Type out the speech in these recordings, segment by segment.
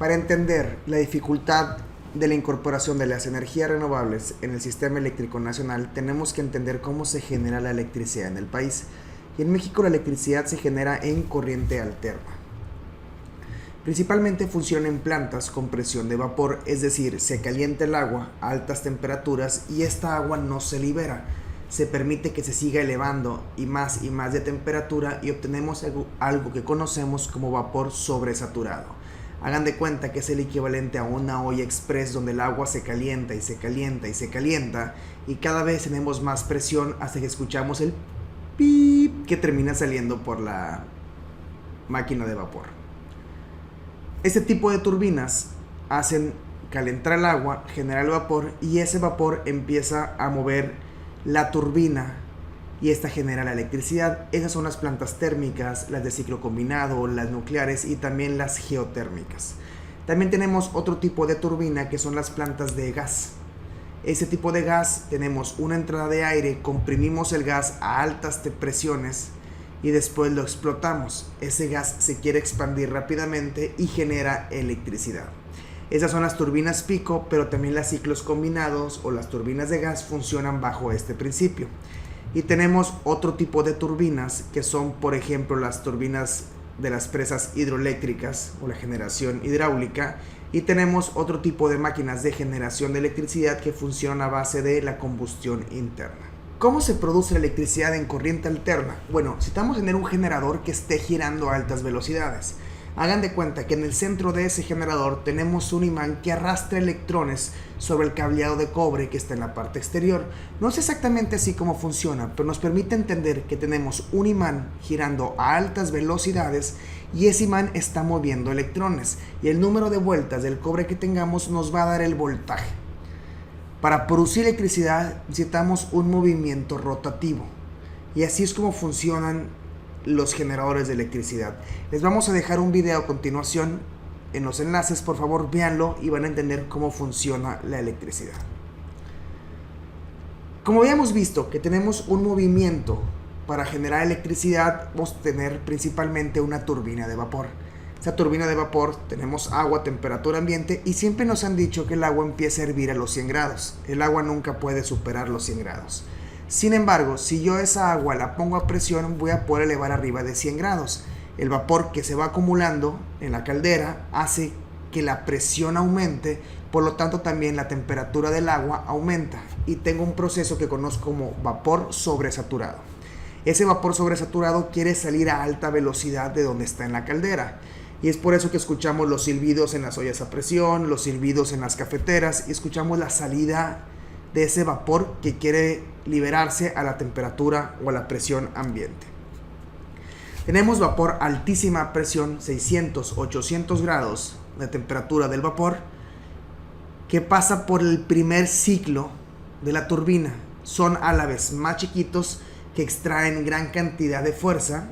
Para entender la dificultad de la incorporación de las energías renovables en el sistema eléctrico nacional, tenemos que entender cómo se genera la electricidad en el país. Y en México la electricidad se genera en corriente alterna. Principalmente funciona en plantas con presión de vapor, es decir, se calienta el agua a altas temperaturas y esta agua no se libera. Se permite que se siga elevando y más de temperatura y obtenemos algo que conocemos como vapor sobresaturado. Hagan de cuenta que es el equivalente a una olla express donde el agua se calienta y se calienta y se calienta y cada vez tenemos más presión hasta que escuchamos el pip que termina saliendo por la máquina de vapor. Este tipo de turbinas hacen calentar el agua, generar el vapor y ese vapor empieza a mover la turbina y esta genera la electricidad. Esas son las plantas térmicas, las de ciclo combinado, las nucleares y también las geotérmicas. También tenemos otro tipo de turbina que son las plantas de gas. Ese tipo de gas tenemos una entrada de aire, comprimimos el gas a altas presiones y después lo explotamos. Ese gas se quiere expandir rápidamente y genera electricidad. Esas son las turbinas pico, pero también las ciclos combinados o las turbinas de gas funcionan bajo este principio. Y tenemos otro tipo de turbinas que son, por ejemplo, las turbinas de las presas hidroeléctricas o la generación hidráulica. Y tenemos otro tipo de máquinas de generación de electricidad que funcionan a base de la combustión interna. ¿Cómo se produce la electricidad en corriente alterna? Bueno, necesitamos tener un generador que esté girando a altas velocidades. Hagan de cuenta que en el centro de ese generador tenemos un imán que arrastra electrones sobre el cableado de cobre que está en la parte exterior. No es exactamente así como funciona, pero nos permite entender que tenemos un imán girando a altas velocidades y ese imán está moviendo electrones y el número de vueltas del cobre que tengamos nos va a dar el voltaje. Para producir electricidad necesitamos un movimiento rotativo y así es como funcionan los generadores de electricidad. Les vamos a dejar un video a continuación en los enlaces, por favor véanlo y van a entender cómo funciona la electricidad. Como habíamos visto que tenemos un movimiento para generar electricidad, vamos a tener principalmente una turbina de vapor. Esa turbina de vapor tenemos agua, temperatura ambiente y siempre nos han dicho que el agua empieza a hervir a los 100 grados. El agua nunca puede superar los 100 grados. Sin embargo, si yo esa agua la pongo a presión, voy a poder elevar arriba de 100 grados. El vapor que se va acumulando en la caldera hace que la presión aumente, por lo tanto también la temperatura del agua aumenta. Y tengo un proceso que conozco como vapor sobresaturado. Ese vapor sobresaturado quiere salir a alta velocidad de donde está en la caldera. Y es por eso que escuchamos los silbidos en las ollas a presión, los silbidos en las cafeteras y escuchamos la salida de ese vapor que quiere liberarse a la temperatura o a la presión ambiente. Tenemos vapor a altísima presión, 600, 800 grados de temperatura del vapor, que pasa por el primer ciclo de la turbina. Son a la vez más chiquitos que extraen gran cantidad de fuerza,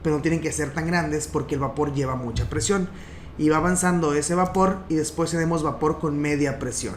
pero no tienen que ser tan grandes porque el vapor lleva mucha presión. Y va avanzando ese vapor y después tenemos vapor con media presión.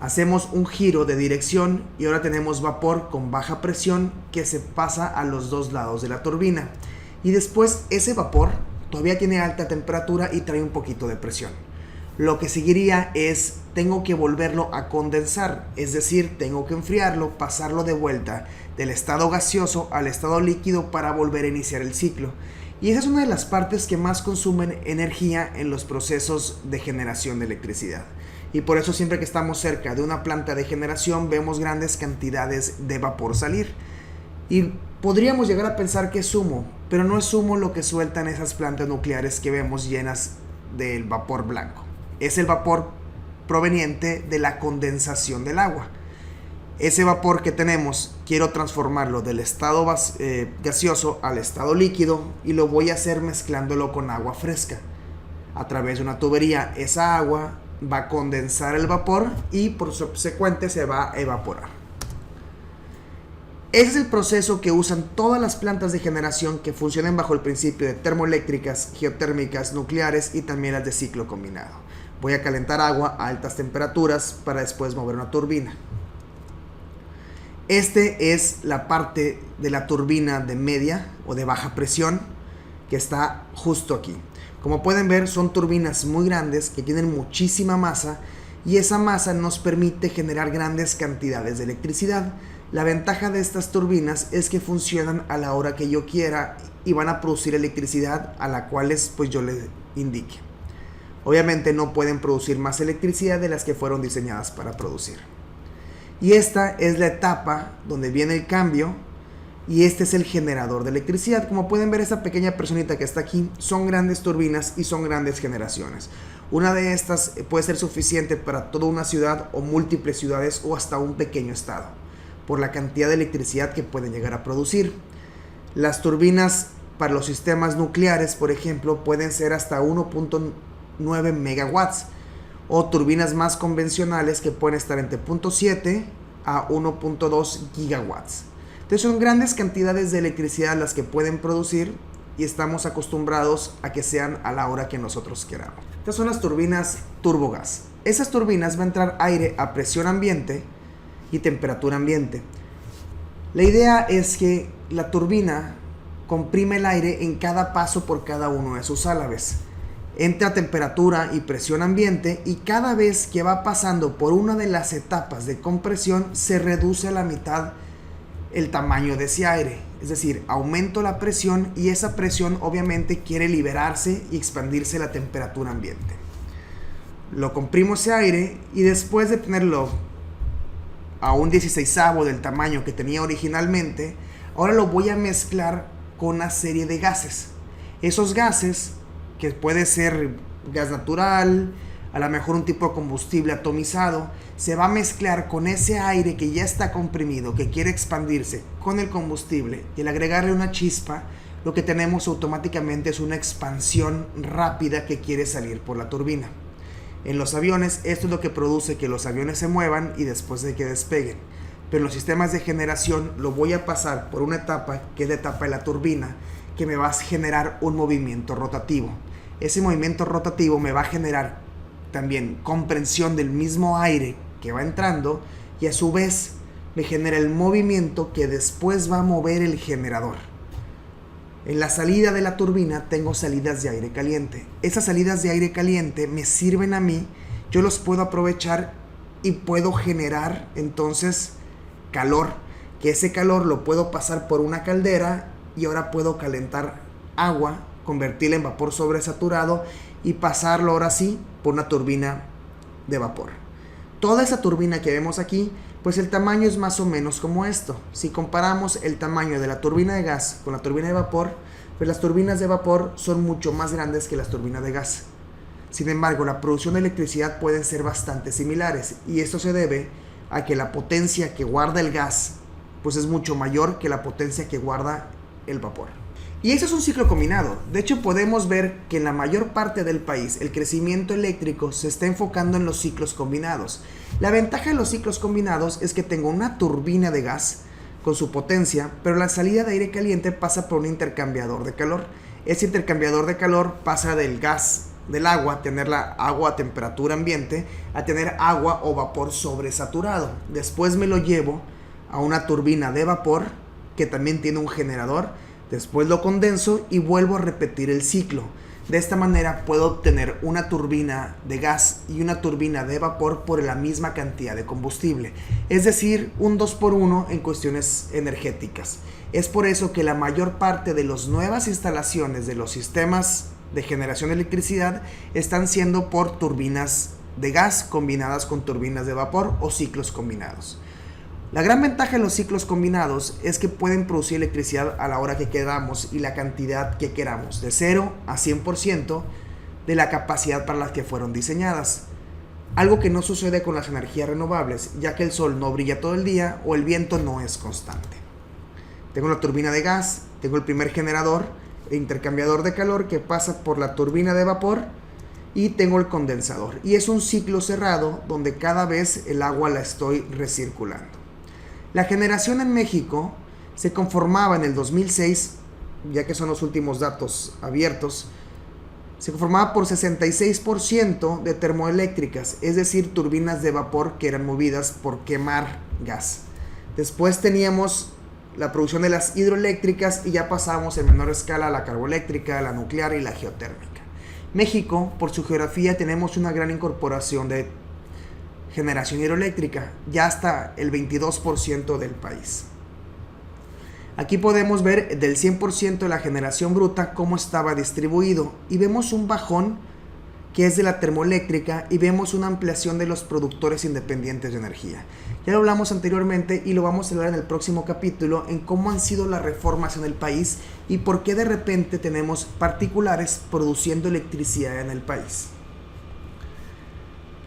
Hacemos un giro de dirección y ahora tenemos vapor con baja presión que se pasa a los dos lados de la turbina. Y después ese vapor todavía tiene alta temperatura y trae un poquito de presión. Lo que seguiría es, tengo que volverlo a condensar, es decir, tengo que enfriarlo, pasarlo de vuelta del estado gaseoso al estado líquido para volver a iniciar el ciclo. Y esa es una de las partes que más consumen energía en los procesos de generación de electricidad. Y por eso siempre que estamos cerca de una planta de generación vemos grandes cantidades de vapor salir. Y podríamos llegar a pensar que es humo, pero no es humo lo que sueltan esas plantas nucleares que vemos llenas del vapor blanco. Es el vapor proveniente de la condensación del agua. Ese vapor que tenemos, quiero transformarlo del estado gaseoso al estado líquido y lo voy a hacer mezclándolo con agua fresca. A través de una tubería, esa agua va a condensar el vapor y por subsecuente se va a evaporar. Ese es el proceso que usan todas las plantas de generación que funcionan bajo el principio de termoeléctricas, geotérmicas, nucleares y también las de ciclo combinado. Voy a calentar agua a altas temperaturas para después mover una turbina. Este es la parte de la turbina de media o de baja presión que está justo aquí. Como pueden ver, son turbinas muy grandes que tienen muchísima masa y esa masa nos permite generar grandes cantidades de electricidad. La ventaja de estas turbinas es que funcionan a la hora que yo quiera y van a producir electricidad a la cual pues yo les indique. Obviamente no pueden producir más electricidad de las que fueron diseñadas para producir. Y esta es la etapa donde viene el cambio y este es el generador de electricidad. Como pueden ver, esta pequeña personita que está aquí son grandes turbinas y son grandes generaciones. Una de estas puede ser suficiente para toda una ciudad o múltiples ciudades o hasta un pequeño estado, por la cantidad de electricidad que pueden llegar a producir. Las turbinas para los sistemas nucleares, por ejemplo, pueden ser hasta 1.9 megawatts, o turbinas más convencionales que pueden estar entre 0.7 a 1.2 gigawatts. Entonces son grandes cantidades de electricidad las que pueden producir y estamos acostumbrados a que sean a la hora que nosotros queramos. Estas son las turbinas turbogas. Esas turbinas va a entrar aire a presión ambiente y temperatura ambiente. La idea es que la turbina comprime el aire en cada paso por cada uno de sus álabes. Entra a temperatura y presión ambiente y cada vez que va pasando por una de las etapas de compresión se reduce a la mitad el tamaño de ese aire. Es decir, aumento la presión y esa presión obviamente quiere liberarse y expandirse la temperatura ambiente. Lo comprimo ese aire y después de tenerlo a un 16avo del tamaño que tenía originalmente, ahora lo voy a mezclar con una serie de gases. Esos gases, que puede ser gas natural, a lo mejor un tipo de combustible atomizado, se va a mezclar con ese aire que ya está comprimido, que quiere expandirse con el combustible, y al agregarle una chispa, lo que tenemos automáticamente es una expansión rápida que quiere salir por la turbina. En los aviones, esto es lo que produce que los aviones se muevan y después de que despeguen. Pero en los sistemas de generación lo voy a pasar por una etapa, que es la etapa de la turbina, que me va a generar un movimiento rotativo. Ese movimiento rotativo me va a generar también comprensión del mismo aire que va entrando y a su vez me genera el movimiento que después va a mover el generador. En la salida de la turbina tengo salidas de aire caliente. Esas salidas de aire caliente me sirven a mí, yo los puedo aprovechar y puedo generar entonces calor, que ese calor lo puedo pasar por una caldera y ahora puedo calentar agua, convertirla en vapor sobresaturado y pasarlo ahora sí por una turbina de vapor. Toda esa turbina que vemos aquí, pues el tamaño es más o menos como esto. Si comparamos el tamaño de la turbina de gas con la turbina de vapor, pues las turbinas de vapor son mucho más grandes que las turbinas de gas. Sin embargo, la producción de electricidad pueden ser bastante similares y esto se debe a que la potencia que guarda el gas pues es mucho mayor que la potencia que guarda el vapor. Y eso es un ciclo combinado. De hecho, podemos ver que en la mayor parte del país el crecimiento eléctrico se está enfocando en los ciclos combinados. La ventaja de los ciclos combinados es que tengo una turbina de gas con su potencia, pero la salida de aire caliente pasa por un intercambiador de calor. Ese intercambiador de calor pasa del gas, del agua, tener la agua a temperatura ambiente, a tener agua o vapor sobresaturado. Después me lo llevo a una turbina de vapor que también tiene un generador. Después lo condenso y vuelvo a repetir el ciclo. De esta manera puedo obtener una turbina de gas y una turbina de vapor por la misma cantidad de combustible. Es decir, un 2x1 en cuestiones energéticas. Es por eso que la mayor parte de las nuevas instalaciones de los sistemas de generación de electricidad están siendo por turbinas de gas combinadas con turbinas de vapor o ciclos combinados. La gran ventaja de los ciclos combinados es que pueden producir electricidad a la hora que queramos y la cantidad que queramos, de 0 a 100% de la capacidad para la que fueron diseñadas. Algo que no sucede con las energías renovables, ya que el sol no brilla todo el día o el viento no es constante. Tengo la turbina de gas, tengo el primer generador e intercambiador de calor que pasa por la turbina de vapor y tengo el condensador. Y es un ciclo cerrado donde cada vez el agua la estoy recirculando. La generación en México se conformaba en el 2006, ya que son los últimos datos abiertos, se conformaba por 66% de termoeléctricas, es decir, turbinas de vapor que eran movidas por quemar gas. Después teníamos la producción de las hidroeléctricas y ya pasamos en menor escala a la carboeléctrica, la nuclear y la geotérmica. México, por su geografía, tenemos una gran incorporación de generación hidroeléctrica, ya hasta el 22% del país. Aquí podemos ver del 100% de la generación bruta cómo estaba distribuido y vemos un bajón que es de la termoeléctrica y vemos una ampliación de los productores independientes de energía. Ya lo hablamos anteriormente y lo vamos a hablar en el próximo capítulo en cómo han sido las reformas en el país y por qué de repente tenemos particulares produciendo electricidad en el país.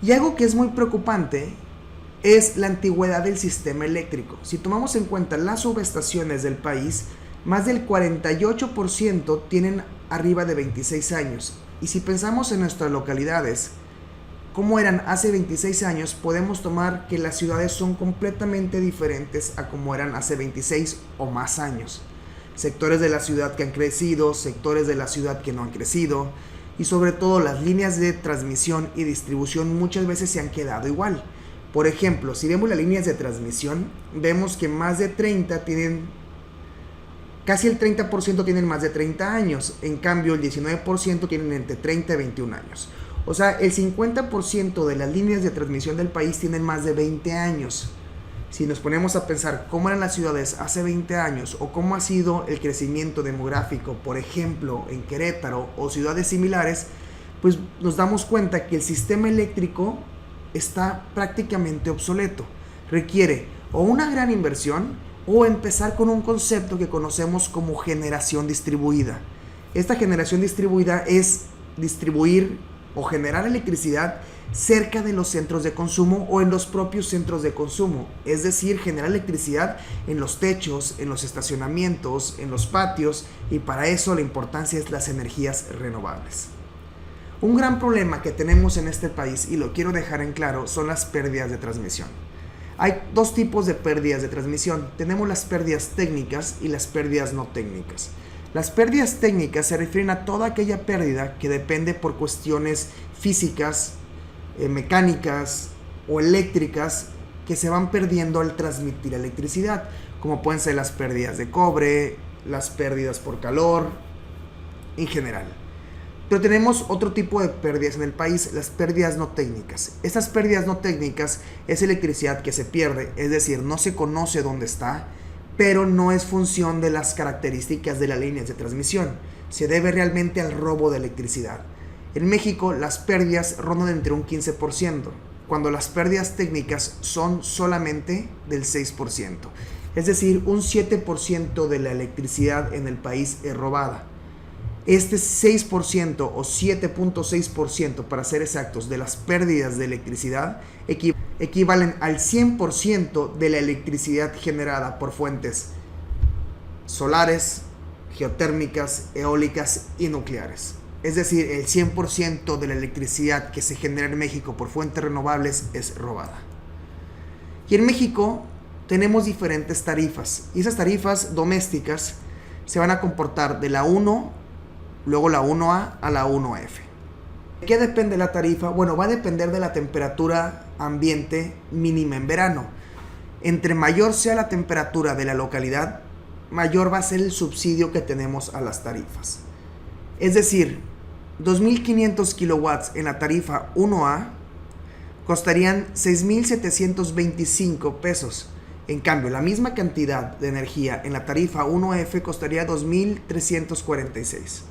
Y algo que es muy preocupante es la antigüedad del sistema eléctrico. Si tomamos en cuenta las subestaciones del país, más del 48% tienen arriba de 26 años. Y si pensamos en nuestras localidades, cómo eran hace 26 años, podemos tomar que las ciudades son completamente diferentes a como eran hace 26 o más años. Sectores de la ciudad que han crecido, sectores de la ciudad que no han crecido, y sobre todo las líneas de transmisión y distribución muchas veces se han quedado igual. Por ejemplo, si vemos las líneas de transmisión, vemos que más de 30 tienen, casi el 30% tienen más de 30 años, en cambio el 19% tienen entre 30 y 21 años. O sea, el 50% de las líneas de transmisión del país tienen más de 20 años. Si nos ponemos a pensar cómo eran las ciudades hace 20 años o cómo ha sido el crecimiento demográfico, por ejemplo, en Querétaro o ciudades similares, pues nos damos cuenta que el sistema eléctrico está prácticamente obsoleto. Requiere o una gran inversión o empezar con un concepto que conocemos como generación distribuida. Esta generación distribuida es distribuir o generar electricidad cerca de los centros de consumo o en los propios centros de consumo, es decir, generar electricidad en los techos, en los estacionamientos, en los patios, y para eso la importancia es las energías renovables. Un gran problema que tenemos en este país, y lo quiero dejar en claro, son las pérdidas de transmisión. Hay dos tipos de pérdidas de transmisión. Tenemos las pérdidas técnicas y las pérdidas no técnicas. Las pérdidas técnicas se refieren a toda aquella pérdida que depende por cuestiones físicas, mecánicas o eléctricas que se van perdiendo al transmitir electricidad, como pueden ser las pérdidas de cobre, las pérdidas por calor, en general. Pero tenemos otro tipo de pérdidas en el país, las pérdidas no técnicas. Estas pérdidas no técnicas es electricidad que se pierde, es decir, no se conoce dónde está, pero no es función de las características de las líneas de transmisión. Se debe realmente al robo de electricidad. En México las pérdidas rondan entre un 15%, cuando las pérdidas técnicas son solamente del 6%. Es decir, un 7% de la electricidad en el país es robada. Este 6% o 7.6%, para ser exactos, de las pérdidas de electricidad equivalen al 100% de la electricidad generada por fuentes solares, geotérmicas, eólicas y nucleares. Es decir, el 100% de la electricidad que se genera en México por fuentes renovables es robada. Y en México tenemos diferentes tarifas, y esas tarifas domésticas se van a comportar de la 1, luego la 1A a la 1F. ¿De qué depende la tarifa? Bueno, va a depender de la temperatura ambiente mínima en verano. Entre mayor sea la temperatura de la localidad, mayor va a ser el subsidio que tenemos a las tarifas. Es decir, 2.500 kilowatts en la tarifa 1A costarían 6.725 pesos. En cambio, la misma cantidad de energía en la tarifa 1F costaría 2.346.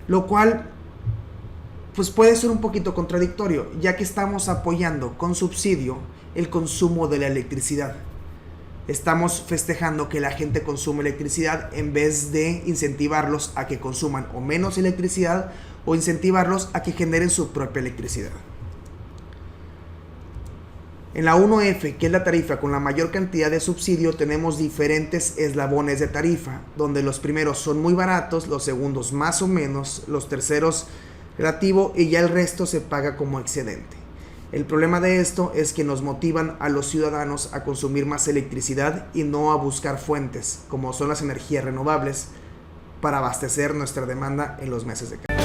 Lo cual pues puede ser un poquito contradictorio, ya que estamos apoyando con subsidio el consumo de la electricidad. Estamos festejando que la gente consume electricidad en vez de incentivarlos a que consuman o menos electricidad o incentivarlos a que generen su propia electricidad. En la 1F, que es la tarifa con la mayor cantidad de subsidio, tenemos diferentes eslabones de tarifa, donde los primeros son muy baratos, los segundos más o menos, los terceros relativo, y ya el resto se paga como excedente. El problema de esto es que nos motivan a los ciudadanos a consumir más electricidad y no a buscar fuentes, como son las energías renovables, para abastecer nuestra demanda en los meses de calor.